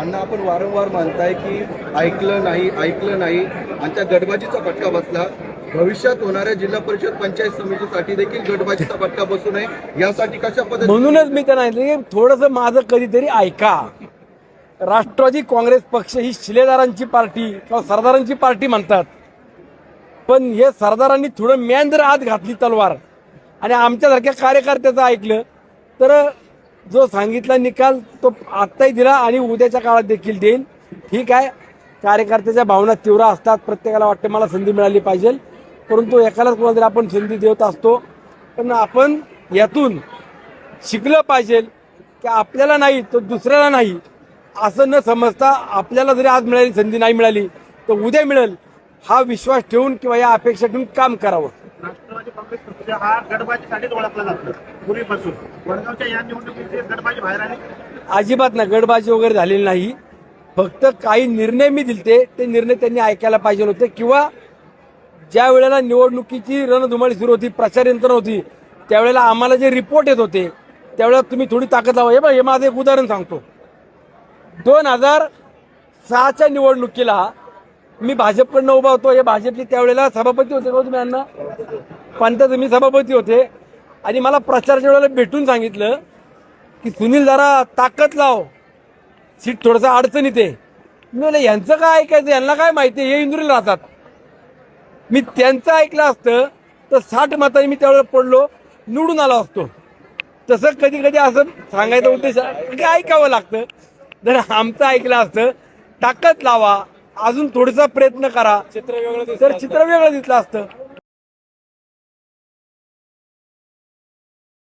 अण्णा, आपण वारंवार म्हणताय की ऐकलं नाही आणि त्या गटबाजीचा फटका बसला. भविष्यात होणाऱ्या जिल्हा परिषद पंचायत समितीसाठी देखील गटबाजीचा फटका बसू नये यासाठी कशा पद्धतीने, म्हणूनच मी त्यांना सांगितलं की थोडंसं माझं कधीतरी ऐका. राष्ट्रवादी काँग्रेस पक्ष ही शिलेदारांची पार्टी किंवा सरदारांची पार्टी म्हणतात, पण हे सरदारांनी थोडं म्यान जर आत घातली तलवार आणि आमच्यासारख्या कार्यकर्त्याचं ऐकलं तर जो सांगितला निकाल तो आत्ताही दिला आणि उद्याच्या काळात देखील देईल. ठीक आहे, कार्यकर्त्याच्या भावना तीव्र असतात, प्रत्येकाला वाटतं मला संधी मिळाली पाहिजे, परंतु एकालाच कोणाला तरी आपण संधी देत असतो. पण आपण यातून शिकलं पाहिजे की आपल्याला नाही तर दुसऱ्याला नाही असं न समजता आपल्याला जरी आज मिळाली संधी नाही मिळाली तर उद्या मिळेल हा विश्वास ठेवून किंवा या अपेक्षा ठेवून काम करावं. राष्ट्रवादी काँग्रेस पक्ष हा गटबाजीसाठीच ओळखला जातो पूर्वीपासून. वडगावच्या या निवडणुकीत गटबाजी बाहेर आली अजिबात ना, गटबाजी वगैरे झालेली नाही. फक्त काही निर्णय मी दिलते ते निर्णय त्यांनी ऐकायला पाहिजे होते, किंवा ज्या वेळेला निवडणुकीची रणधुमाळी सुरू होती, प्रचार यंत्रणा होती, त्यावेळेला आम्हाला जे रिपोर्ट येत होते त्यावेळेला तुम्ही थोडी ताकद लावा. हे माझं एक उदाहरण सांगतो. 2006च्या निवडणुकीला मी भाजपकडनं उभा होतो. हे भाजपचे त्यावेळेला सभापती होते, तुम्ही अण्णा पंथाचे मी सभापती होते, आणि मला प्रचाराच्या वेळेला भेटून सांगितलं की सुनील जरा ताकद लाव, सीट थोडंसं अडचणीत आहे. मी म्हणलं यांचं काय ऐकायचं, यांना काय माहिती, हे इंदुरीला राहतात. मी त्यांचं ऐकलं असतं तर 60 मतांनी मी त्यावेळेला पडलो, निवडून आलो असतो. तसं कधी कधी असं सांगायचं उद्देश ऐकावं लागतं. जर आमचं ऐकलं असतं, ताकद लावा, अजून थोडासा प्रयत्न करा, तर चित्र वेगळं दिसलं असतं.